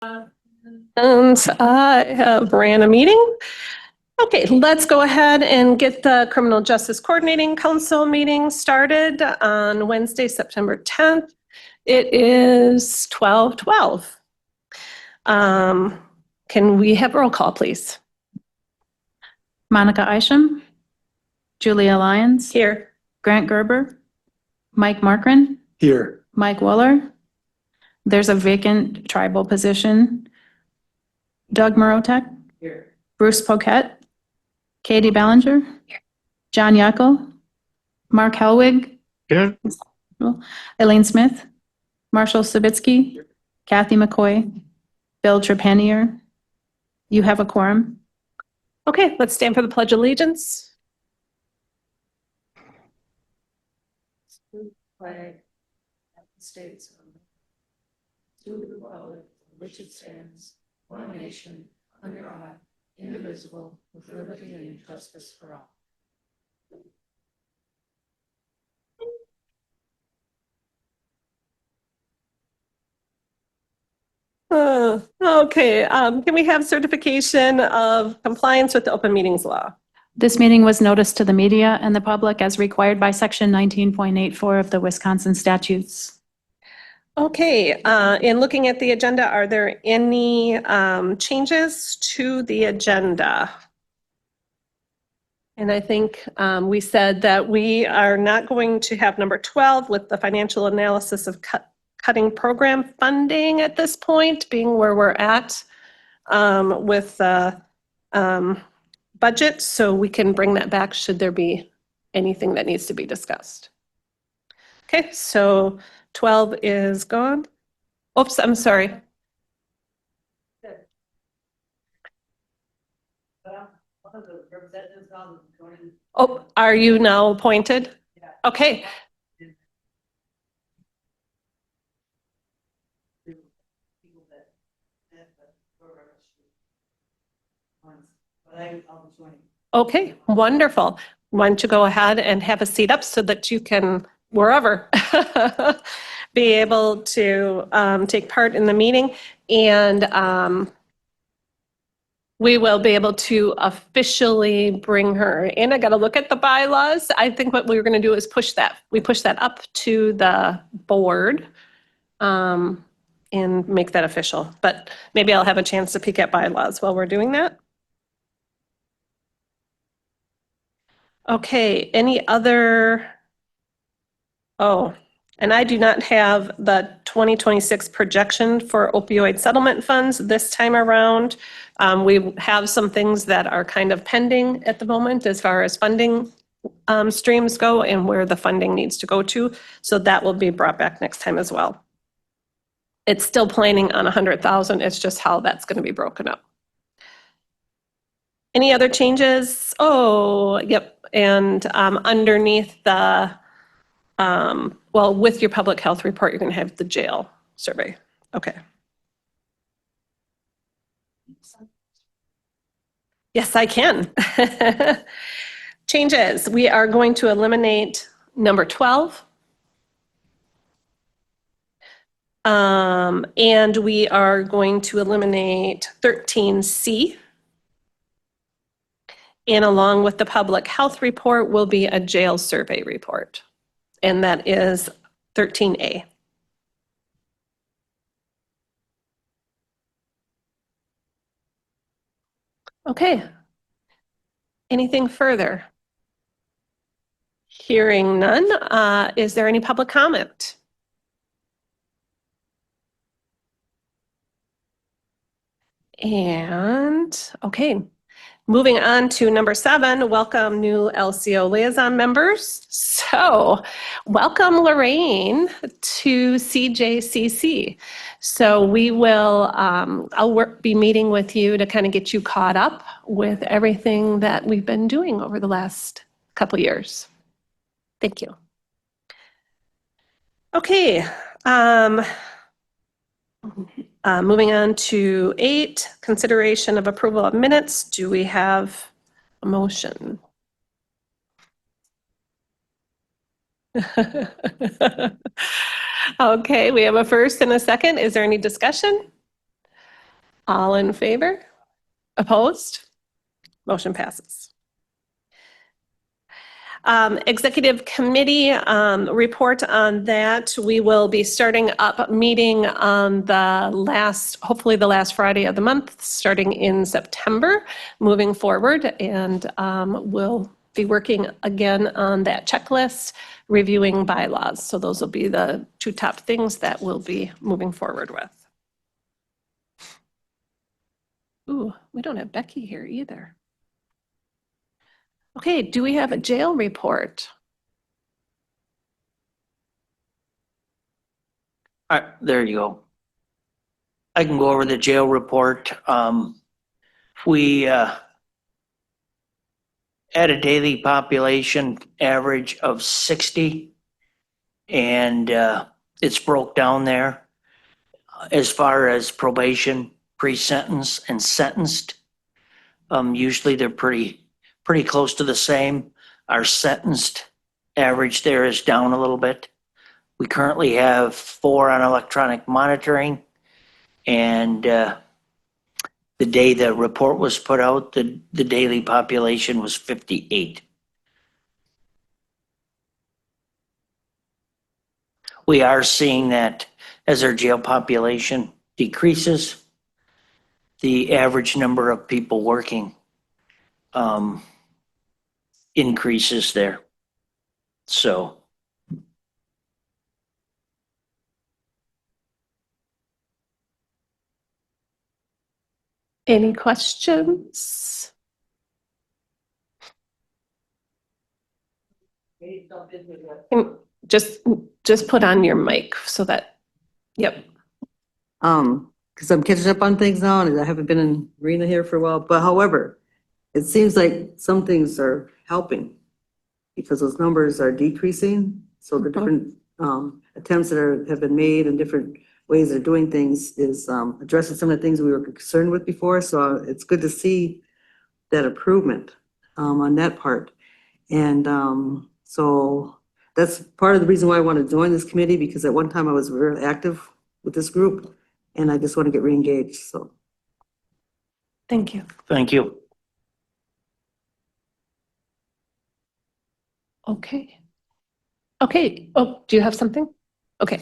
And I ran a meeting. Okay, let's go ahead and get the Criminal Justice Coordinating Council meeting started on Wednesday, September 10th. It is 12:12. Can we have roll call, please? Monica Isham, Julia Lyons, Here. Grant Gerber, Mike Markran, Here. Mike Weller. There's a vacant tribal position. Doug Marotek. Here. Bruce Poquette. Katie Ballinger. John Yackel. Mark Helwig. Here. Elaine Smith. Marshall Sabitsky. Kathy McCoy. Bill Trepanier. You have a quorum. Okay, let's stand for the Pledge of Allegiance. Flag of the States of America, to the republic for which it stands, one nation, under God, indivisible, with liberty and justice for all. Okay, can we have certification of compliance with the open meetings law? This meeting was noticed to the media and the public as required by Section 19.84 of the Wisconsin statutes. Okay, in looking at the agenda, are there any changes to the agenda? And I think we said that we are not going to have number 12 with the financial analysis of cutting program funding at this point, being where we're at with the budget, so we can bring that back should there be anything that needs to be discussed. Okay, so 12 is gone. Oops, I'm sorry. One of the representatives on joining. Oh, are you now appointed? Yeah. Okay. People that the but I'll be joining. Okay, wonderful. Why don't you go ahead and have a seat up so that you can, wherever, be able to take part in the meeting. And we will be able to officially bring her in. I got to look at the bylaws. I think what we were going to do is push that. We push that up to the board and make that official. But maybe I'll have a chance to peek at bylaws while we're doing that. Okay, any other? Oh, and I do not have the 2026 projection for opioid settlement funds this time around. We have some things that are kind of pending at the moment as far as funding streams go and where the funding needs to go to. So that will be brought back next time as well. It's still planning on 100,000. It's just how that's going to be broken up. Any other changes? Oh, yep. And underneath the, well, with your public health report, you're going to have the jail survey. Okay. Yes, I can. Changes. We are going to eliminate number 12. And we are going to eliminate 13C. And along with the public health report will be a jail survey report. And that is 13A. Okay. Anything further? Hearing none, is there any public comment? And, okay. Moving on to number 7, welcome new LCO liaison members. So welcome Lorraine to CJCC. So we will, I'll be meeting with you to kind of get you caught up with everything that we've been doing over the last couple years. Thank you. Okay. Moving on to 8, consideration of approval of minutes. Do we have a motion? Okay, we have a first and a second. Is there any discussion? All in favor? Opposed? Motion passes. Executive committee report on that. We will be starting up a meeting on hopefully the last Friday of the month, starting in September, moving forward. And we'll be working again on that checklist, reviewing bylaws. So those will be the two top things that we'll be moving forward with. Ooh, we don't have Becky here either. Okay, do we have a jail report? There you go. I can go over the jail report. We had a daily population average of 60, and it's broke down there as far as probation, pre-sentence, and sentenced. Usually they're pretty close to the same. Our sentenced average there is down a little bit. We currently have 4 on electronic monitoring, and the day the report was put out, the daily population was 58. We are seeing that as our jail population decreases, the average number of people working increases there. So Any questions? Just put on your mic so that, yep. Because I'm catching up on things now and I haven't been in arena here for a while, but however, it seems like some things are helping because those numbers are decreasing. So the different attempts that have been made and different ways of doing things is addressing some of the things we were concerned with before. So it's good to see that improvement on that part. And so that's part of the reason why I want to join this committee, because at one time I was very active with this group and I just want to get re-engaged. So Thank you. thank you. Okay. Okay. Oh, do you have something? Okay.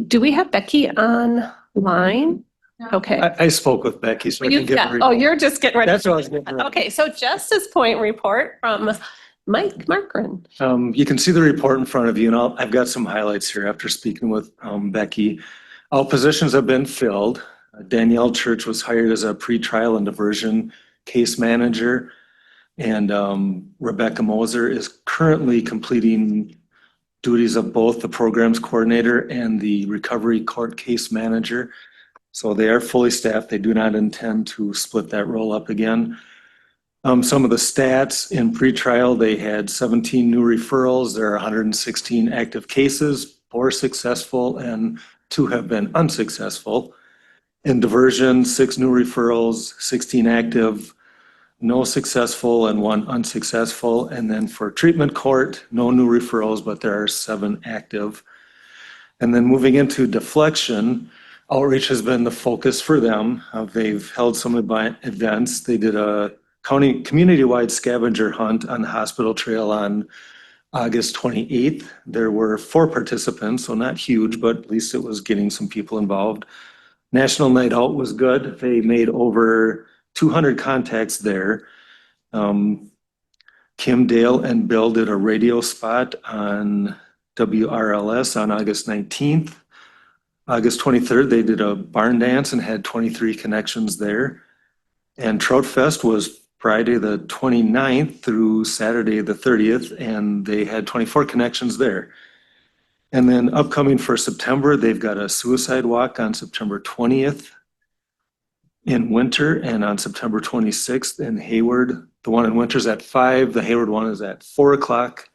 Do we have Becky online? Okay. I spoke with Becky, so I can get. You're just getting ready. That's what I was getting ready. Okay, so Justice Point report from Mike Markren. You can see the report in front of you, and I've got some highlights here after speaking with Becky. All positions have been filled. Danielle Church was hired as a pretrial and diversion case manager, and Rebecca Moser is currently completing duties of both the programs coordinator and the recovery court case manager. So they are fully staffed. They do not intend to split that role up again. Some of the stats in pretrial, they had 17 new referrals. There are 116 active cases, 4 successful and 2 have been unsuccessful. In diversion, 6 new referrals, 16 active, no successful and 1 unsuccessful. And then for treatment court, no new referrals, but there are 7 active. And then moving into deflection, outreach has been the focus for them. They've held some events. They did a county community-wide scavenger hunt on the hospital trail on August 28th. There were 4 participants, so not huge, but at least it was getting some people involved. National Night Out was good. They made over 200 contacts there. Kim Dale and Bill did a radio spot on WRLS on August 19th. August 23rd, they did a barn dance and had 23 connections there. And Trout Fest was Friday the 29th through Saturday the 30th, and they had 24 connections there. And then upcoming for September, they've got a suicide walk on September 20th in Winter, and on September 26th in Hayward. The one in Winter's at 5, the Hayward one is at 4 o'clock.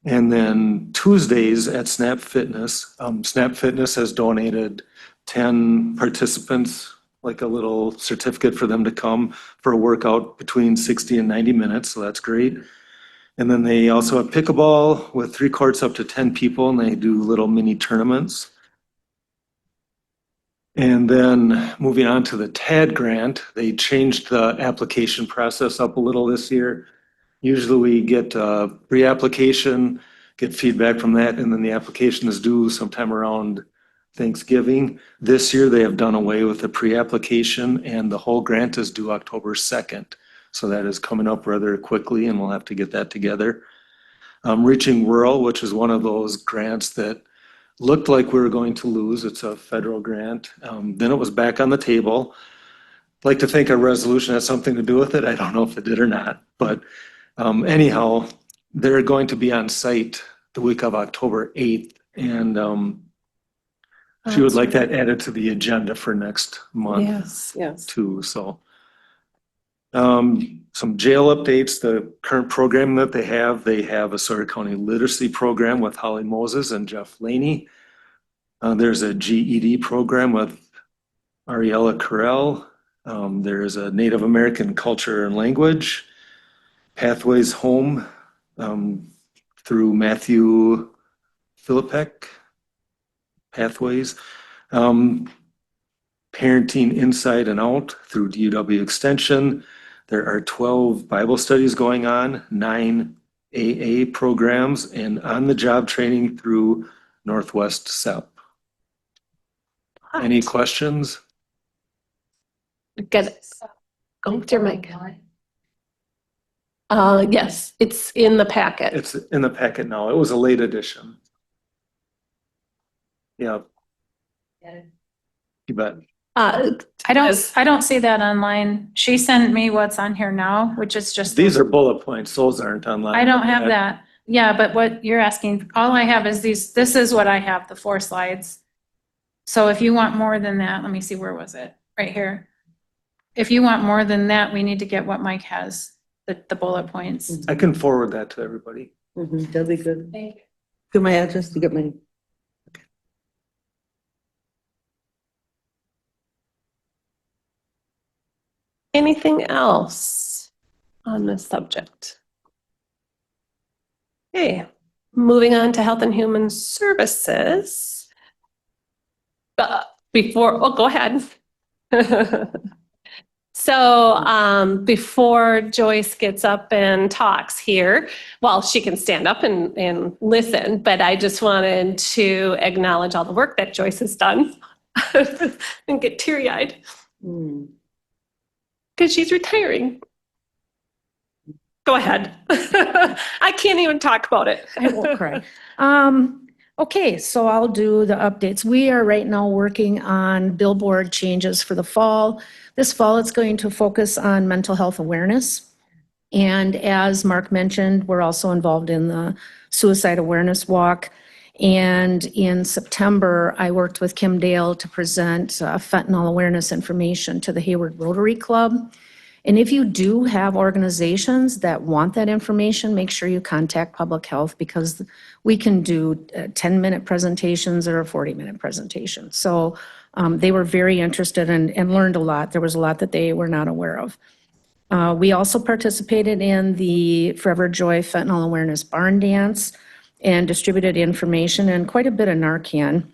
And then Tuesdays at Snap Fitness. Snap Fitness has donated 10 participants, like a little certificate for them to come for a workout between 60 and 90 minutes, so that's great. And then they also have pickleball with 3 courts up to 10 people, and they do little mini tournaments. And then moving on to the TAD grant, they changed the application process up a little this year. Usually we get a pre-application, get feedback from that, and then the application is due sometime around Thanksgiving. This year, they have done away with the pre-application and the whole grant is due October 2nd. So that is coming up rather quickly and we'll have to get that together. Reaching Rural, which is one of those grants that looked like we were going to lose. It's a federal grant. Then it was back on the table. I'd like to think a resolution has something to do with it. I don't know if it did or not, but anyhow, they're going to be on site the week of October 8th. And she would like that added to the agenda for next month Yes. too, so. Some jail updates, the current program that they have a Sawyer County Literacy Program with Holly Moses and Jeff Laney. There's a GED program with Ariella Carell. There's a Native American Culture and Language. Pathways Home through Matthew Philippek. Pathways. Parenting Inside and Out through DUW Extension. There are 12 Bible studies going on, 9 AA programs, and on-the-job training through Northwest SEP. Any questions? Get it. Go with your mic. Yes, it's in the packet. It's in the packet now. It was a late edition. Yeah. You bet. Uh, I don't see that online. She sent me what's on here now, which is just. These are bullet points. Those aren't online. I don't have that. Yeah, but what you're asking, all I have is these, this is what I have, the 4 slides. So if you want more than that, let me see, where was it? Right here. If you want more than that, we need to get what Mike has, the bullet points. I can forward that to everybody. That'd be good. Thank you. Get my address, you get my. Anything else on this subject? Okay, moving on to Health and Human Services. Go ahead. So before Joyce gets up and talks here, well, she can stand up and listen, but I just wanted to acknowledge all the work that Joyce has done and get teary-eyed because she's retiring. Go ahead. I can't even talk about it. I won't cry. Okay, so I'll do the updates. We are right now working on billboard changes for the fall. This fall, it's going to focus on mental health awareness. And as Mark mentioned, we're also involved in the suicide awareness walk. And in September, I worked with Kim Dale to present fentanyl awareness information to the Hayward Rotary Club. And if you do have organizations that want that information, make sure you contact Public Health because we can do 10-minute presentations or a 40-minute presentation. So they were very interested and learned a lot. There was a lot that they were not aware of. We also participated in the Forever Joy Fentanyl Awareness Barn Dance and distributed information and quite a bit of Narcan.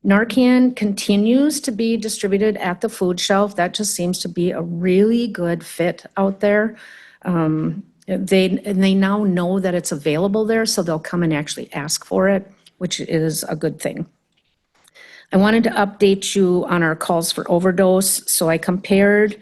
Narcan continues to be distributed at the food shelf. That just seems to be a really good fit out there. They now know that it's available there, so they'll come and actually ask for it, which is a good thing. I wanted to update you on our calls for overdose. So I compared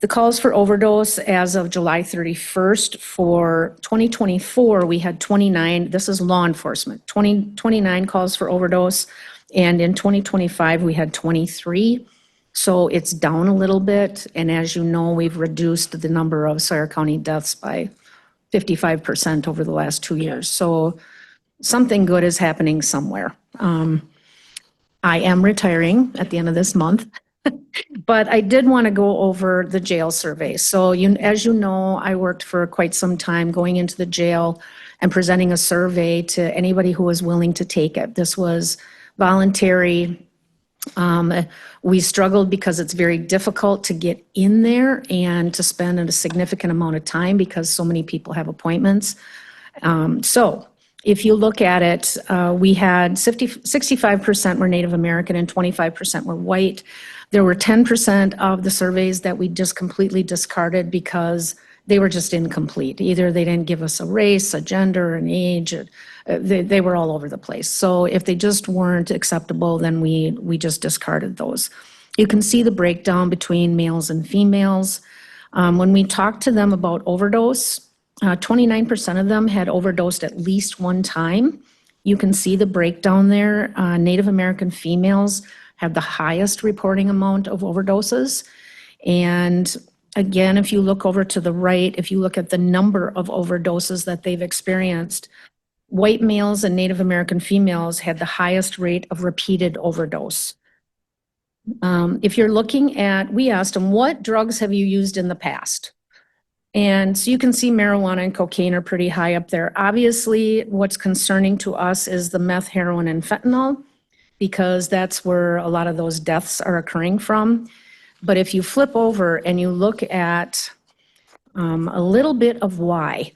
the calls for overdose as of July 31st. For 2024, we had 29, this is law enforcement, 29 calls for overdose. And in 2025, we had 23. So it's down a little bit. And as you know, we've reduced the number of Sawyer County deaths by 55% over the last 2 years. So something good is happening somewhere. I am retiring at the end of this month, but I did want to go over the jail survey. So as you know, I worked for quite some time going into the jail and presenting a survey to anybody who was willing to take it. This was voluntary. We struggled because it's very difficult to get in there and to spend a significant amount of time because so many people have appointments. So if you look at it, we had 65% were Native American and 25% were white. There were 10% of the surveys that we just completely discarded because they were just incomplete. Either they didn't give us a race, a gender, an age, they were all over the place. So if they just weren't acceptable, then we just discarded those. You can see the breakdown between males and females. When we talked to them about overdose, 29% of them had overdosed at least one time. You can see the breakdown there. Native American females have the highest reporting amount of overdoses. And again, if you look over to the right, if you look at the number of overdoses that they've experienced, white males and Native American females had the highest rate of repeated overdose. If you're looking at, we asked them, what drugs have you used in the past? And so you can see marijuana and cocaine are pretty high up there. Obviously, what's concerning to us is the meth, heroin, and fentanyl, because that's where a lot of those deaths are occurring from. But if you flip over and you look at a little bit of why.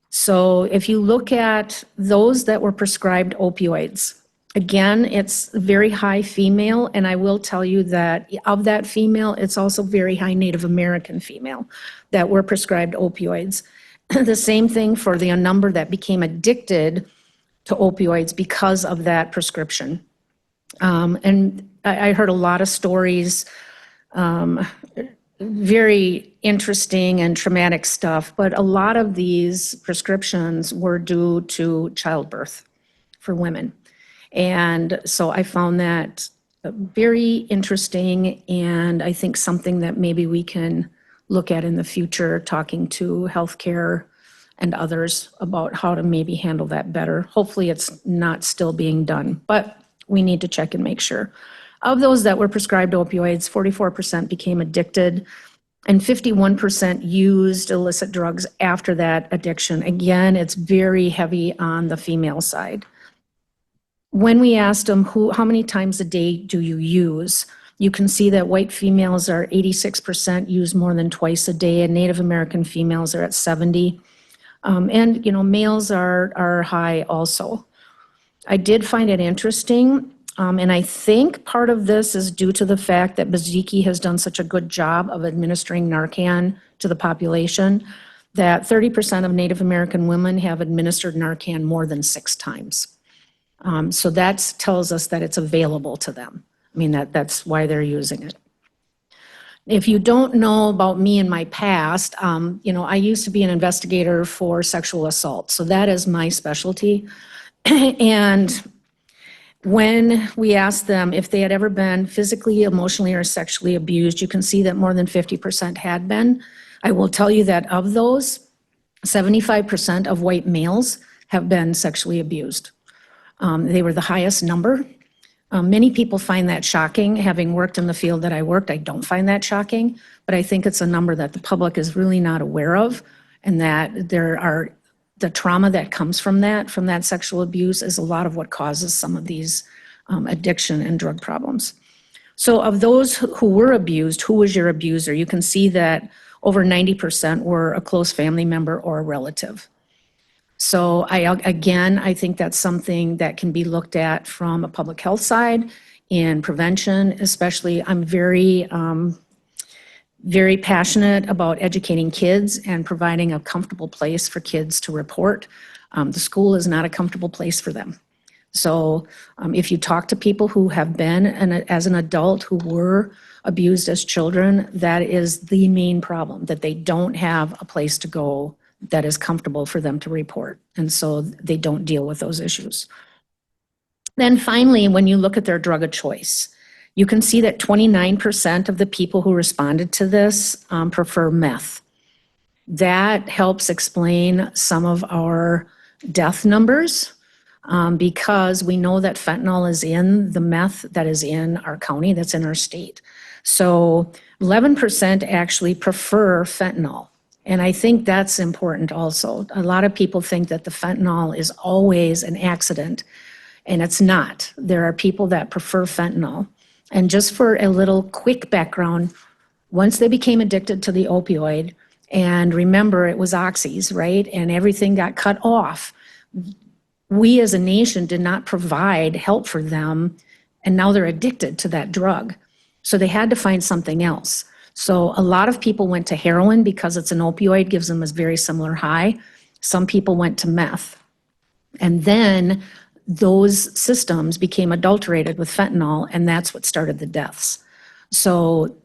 So if you look at those that were prescribed opioids, again, it's very high female, and I will tell you that of that female, it's also very high Native American female that were prescribed opioids. The same thing for the number that became addicted to opioids because of that prescription. And I heard a lot of stories, very interesting and traumatic stuff, but a lot of these prescriptions were due to childbirth for women. And so I found that very interesting, and I think something that maybe we can look at in the future, talking to healthcare and others about how to maybe handle that better. Hopefully it's not still being done, but we need to check and make sure. Of those that were prescribed opioids, 44% became addicted, and 51% used illicit drugs after that addiction. Again, it's very heavy on the female side. When we asked them how many times a day do you use, you can see that white females are 86% use more than twice a day, and Native American females are at 70. And males are high also. I did find it interesting, and I think part of this is due to the fact that Beziki has done such a good job of administering Narcan to the population, that 30% of Native American women have administered Narcan more than 6 times. So that tells us that it's available to them. I mean, that's why they're using it. If you don't know about me in my past, I used to be an investigator for sexual assault. So that is my specialty. And when we asked them if they had ever been physically, emotionally, or sexually abused, you can see that more than 50% had been. I will tell you that of those, 75% of white males have been sexually abused. They were the highest number. Many people find that shocking. Having worked in the field that I worked, I don't find that shocking, but I think it's a number that the public is really not aware of, and that the trauma that comes from that sexual abuse is a lot of what causes some of these addiction and drug problems. So of those who were abused, who was your abuser? You can see that over 90% were a close family member or a relative. So I think that's something that can be looked at from a public health side in prevention, especially. I'm very, very passionate about educating kids and providing a comfortable place for kids to report. The school is not a comfortable place for them. So if you talk to people who have been, as an adult, who were abused as children, that is the main problem, that they don't have a place to go that is comfortable for them to report. And so they don't deal with those issues. Then finally, when you look at their drug of choice, you can see that 29% of the people who responded to this prefer meth. That helps explain some of our death numbers because we know that fentanyl is in the meth that is in our county, that's in our state. So 11% actually prefer fentanyl. And I think that's important also. A lot of people think that the fentanyl is always an accident, and it's not. There are people that prefer fentanyl. And just for a little quick background, once they became addicted to the opioid, and remember it was oxys, right? And everything got cut off. we as a nation did not provide help for them, and now they're addicted to that drug. So they had to find something else. So a lot of people went to heroin because it's an opioid, gives them a very similar high. Some people went to meth. And then those systems became adulterated with fentanyl, and that's what started the deaths. So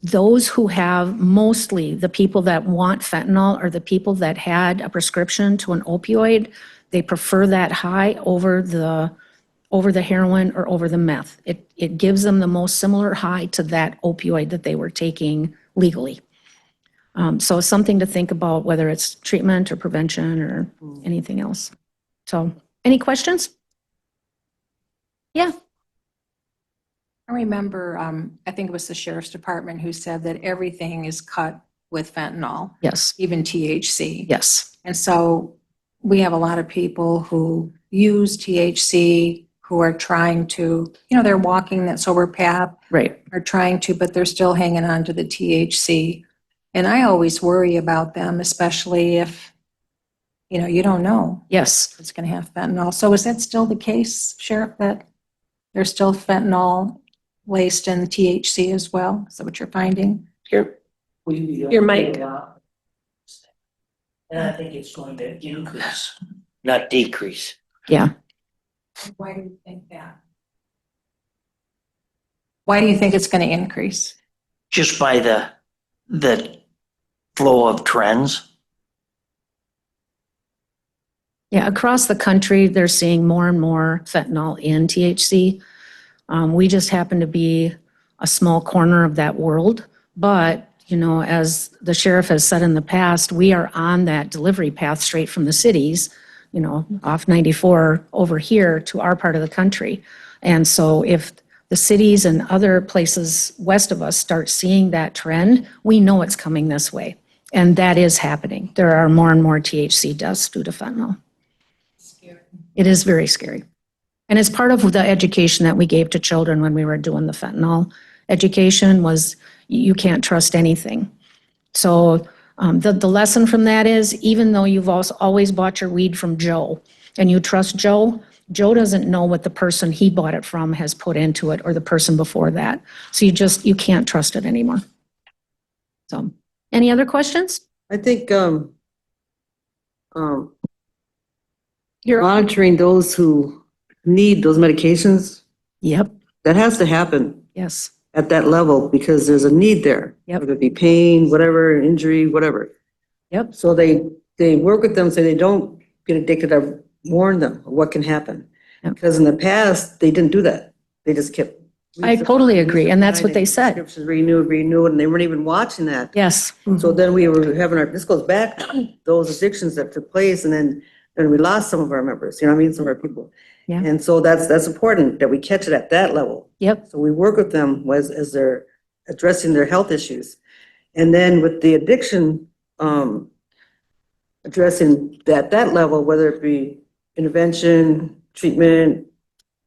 those who have, mostly the people that want fentanyl are the people that had a prescription to an opioid. They prefer that high over the heroin or over the meth. It gives them the most similar high to that opioid that they were taking legally. So something to think about, whether it's treatment or prevention or anything else. So, any questions? Yeah, I remember, I think it was the sheriff's department who said that everything is cut with fentanyl, yes, even THC. yes, And so we have a lot of people who use THC who are trying to, they're walking that sober path, right. are trying to, but they're still hanging on to the THC. And I always worry about them, especially if, you don't know Yes, if it's going to have fentanyl. So is that still the case, Sheriff, that there's still fentanyl laced in THC as well? Is that what you're finding? Your mic. And I think it's going to increase, not decrease. yeah. Why do you think that? Why do you think it's going to increase? Just by the flow of trends. Yeah, across the country, they're seeing more and more fentanyl in THC. We just happen to be a small corner of that world. But, as the sheriff has said in the past, we are on that delivery path straight from the cities, off 94 over here to our part of the country. And so if the cities and other places west of us start seeing that trend, we know it's coming this way. And that is happening. There are more and more THC deaths due to fentanyl. It is very scary. And it's part of the education that we gave to children when we were doing the fentanyl education was you can't trust anything. So the lesson from that is, even though you've also always bought your weed from Joe and you trust Joe, Joe doesn't know what the person he bought it from has put into it, or the person before that. So you can't trust it anymore. So, any other questions? I think, You're, monitoring those who need those medications, Yep, that has to happen yes, at that level because there's a need there. Yep. Whether it be pain, whatever, injury, whatever. yep, So they work with them so they don't get addicted. I've warned them of what can happen. Yep. Because in the past, they didn't do that. They just kept. I totally agree, and that's what they said. Prescriptions renewed, and they weren't even watching that. yes, So then we were having this goes back to those addictions that took place, and then we lost some of our members, some of our people. Yeah. And so that's important that we catch it at that level. yep, So we work with them as they're addressing their health issues. And then with the addiction, addressing that level, whether it be intervention, treatment,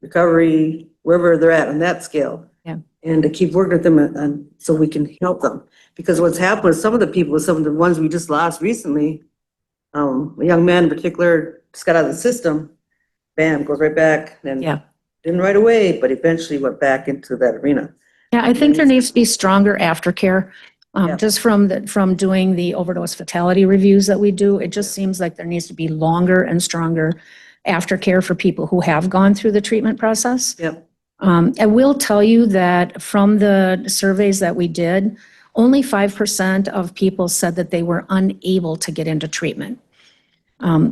recovery, wherever they're at on that scale. Yeah. And to keep working with them so we can help them. Because what's happened with some of the people, some of the ones we just lost recently, a young man in particular just got out of the system, bam, goes right back. And Yeah. didn't right away, but eventually went back into that arena. yeah. I think there needs to be stronger aftercare. Yeah. Just from doing the overdose fatality reviews that we do, it just seems like there needs to be longer and stronger aftercare for people who have gone through the treatment process. Yep. I will tell you that from the surveys that we did, only 5% of people said that they were unable to get into treatment,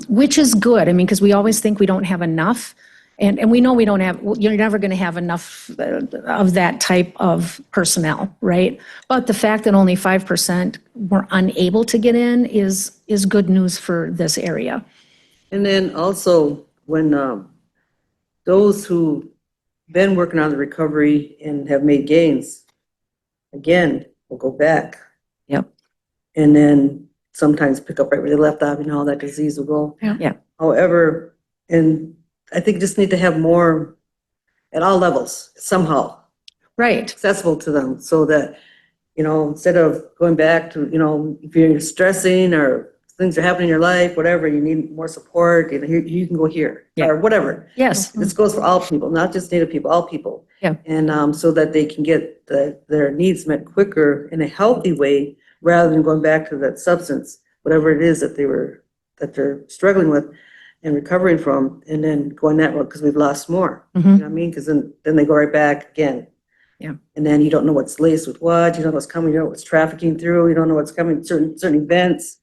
which is good. I mean, because we always think we don't have enough. And we know we don't have, you're never going to have enough of that type of personnel, right? But the fact that only 5% were unable to get in is good news for this area. And then also when those who been working on the recovery and have made gains, again, will go back. Yep. And then sometimes pick up right where they left off, how that disease will go. Yeah. Yeah. However, and I think just need to have more at all levels somehow Right. accessible to them so that, instead of going back to, if you're stressing or things are happening in your life, whatever, you need more support, you can go here, Yeah. or whatever. Yes. This goes for all people, not just Native people, all people. Yeah. And so that they can get their needs met quicker in a healthy way, rather than going back to that substance, whatever it is that they're struggling with and recovering from, and then going that road, because we've lost more. You know Mhm. what I mean? Because then they go right back again. Yeah. And then you don't know what's laced with what, you don't know what's coming, you don't know what's trafficking through, you don't know what's coming, certain events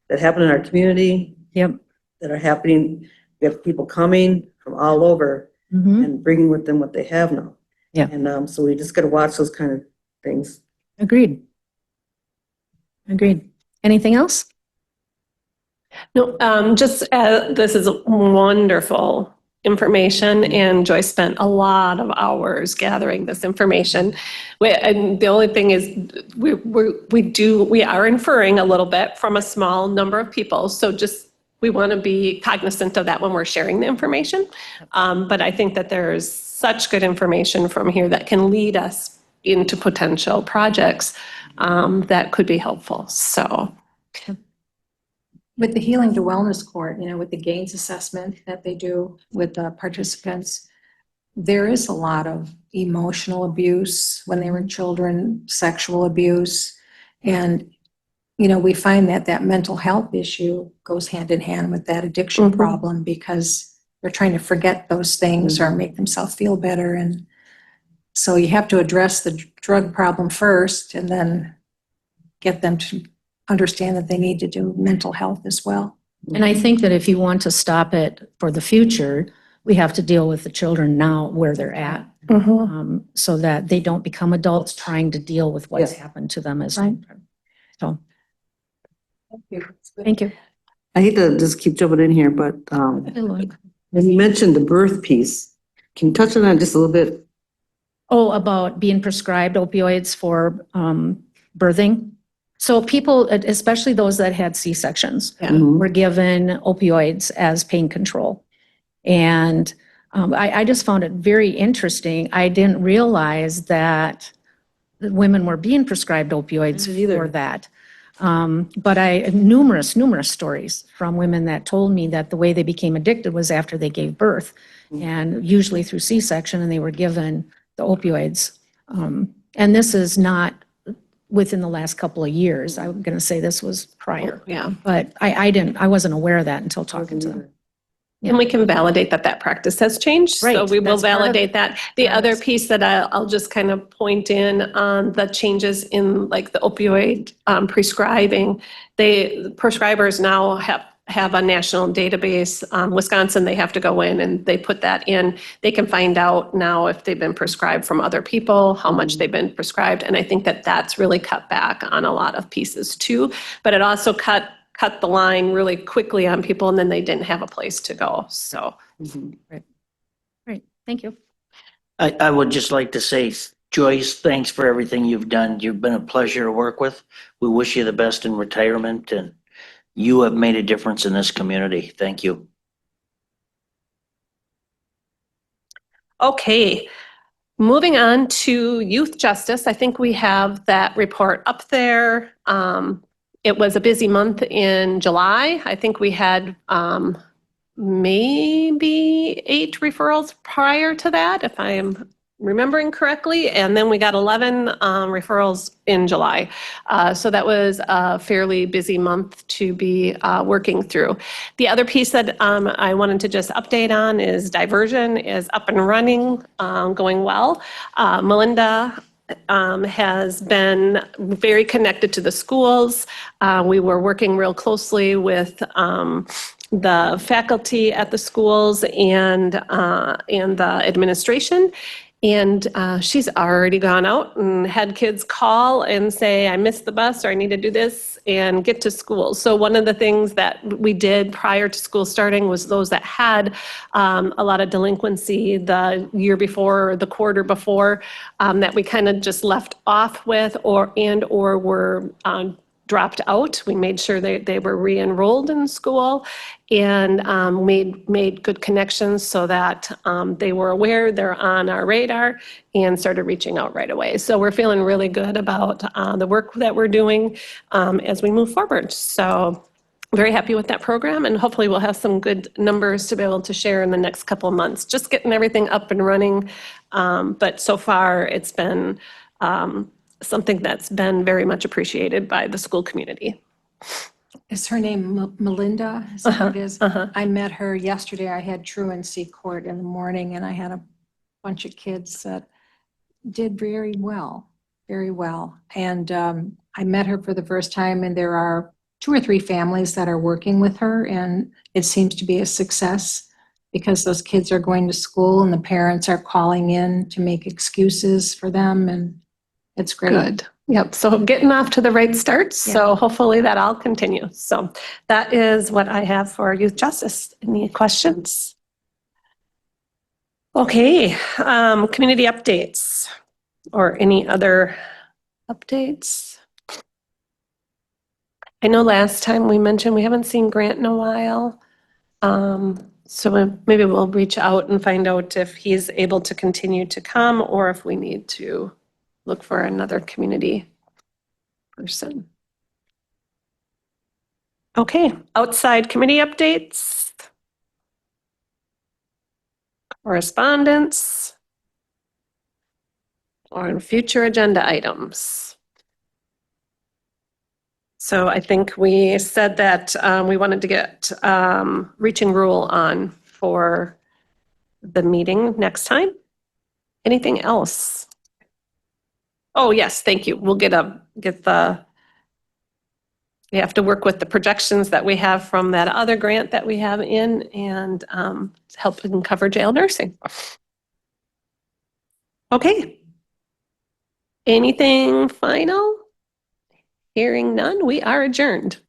that happen in our community Yep. that are happening. We have people coming from all over Mhm. and bringing with them what they have now. Yeah. And so we just got to watch those kind of things. Agreed. Agreed. Anything else? No, just, this is wonderful information, and Joyce spent a lot of hours gathering this information. And the only thing is, we are inferring a little bit from a small number of people, so just, we want to be cognizant of that when we're sharing the information. But I think that there's such good information from here that can lead us into potential projects that could be helpful, so. With the Healing to Wellness Court, with the gains assessment that they do with the participants, there is a lot of emotional abuse when they were children, sexual abuse. And, we find that mental health issue goes hand in hand with that addiction Mhm. problem, because they're trying to forget those things or make themselves feel better. And so you have to address the drug problem first, and then get them to understand that they need to do mental health as well. And I think that if you want to stop it for the future, we have to deal with the children now where they're at, so that they don't become adults trying to deal with what's Yes. happened to them as. Right. So, Thank you. thank you. I hate to just keep jumping in here, but when you mentioned the birth piece, can you touch on that just a little bit? Oh, about being prescribed opioids for birthing. So people, especially those that had C-sections, Mhm. were given opioids as pain control. And I just found it very interesting. I didn't realize that women were being prescribed opioids didn't either. for that. But numerous stories from women that told me that the way they became addicted was after they gave birth, and usually through C-section, and they were given the opioids. And this is not within the last couple of years. I'm going to say this was prior. Yeah. But I wasn't aware of that until talking to them. And we can validate that practice has changed. So Right, we will that's part of- validate that. The part of other this. piece that I'll just kind of point in on the changes in like the opioid prescribing. Prescribers now have a national database. Wisconsin, they have to go in and they put that in. They can find out now if they've been prescribed from other people, how much they've been prescribed. And I think that that's really cut back on a lot of pieces too. But it also cut the line really quickly on people, and then they didn't have a place to go, so. Right, thank you. I would just like to say, Joyce, thanks for everything you've done. You've been a pleasure to work with. We wish you the best in retirement, and you have made a difference in this community. Thank you. Okay, moving on to youth justice. I think we have that report up there. It was a busy month in July. I think we had maybe 8 referrals prior to that, if I am remembering correctly. And then we got 11 referrals in July. So that was a fairly busy month to be working through. The other piece that I wanted to just update on is diversion is up and running, going well. Melinda has been very connected to the schools. We were working real closely with the faculty at the schools and the administration. And she's already gone out and had kids call and say, I missed the bus, or I need to do this, and get to school. So one of the things that we did prior to school starting was those that had a lot of delinquency the year before or the quarter before, that we kind of just left off with or were dropped out. We made sure they were re-enrolled in school and made good connections so that they were aware they're on our radar and started reaching out right away. So we're feeling really good about the work that we're doing as we move forward. So very happy with that program, and hopefully we'll have some good numbers to be able to share in the next couple of months. Just getting everything up and running. But so far, it's been something that's been very much appreciated by the school community. Is her name Melinda? Is that what it is? I met her yesterday. I had truancy court in the morning, and I had a bunch of kids that did very well, very well. And I met her for the first time, and there are 2 or 3 families that are working with her, and it seems to be a success because those kids are going to school and the parents are calling in to make excuses for them, and it's great. Good. Yep. So getting off to the right start. So hopefully that all continue. So that is what I have for youth justice. Any questions? Okay. Community updates or any other updates? I know last time we mentioned we haven't seen Grant in a while. So maybe we'll reach out and find out if he's able to continue to come or if we need to look for another community person. Okay, outside committee updates. Correspondence. Or future agenda items. So I think we said that we wanted to get reaching rule on for the meeting next time. Anything else? Oh, yes, thank you. We'll we have to work with the projections that we have from that other grant that we have in and help and cover jail nursing. Okay. Anything final? Hearing none, we are adjourned.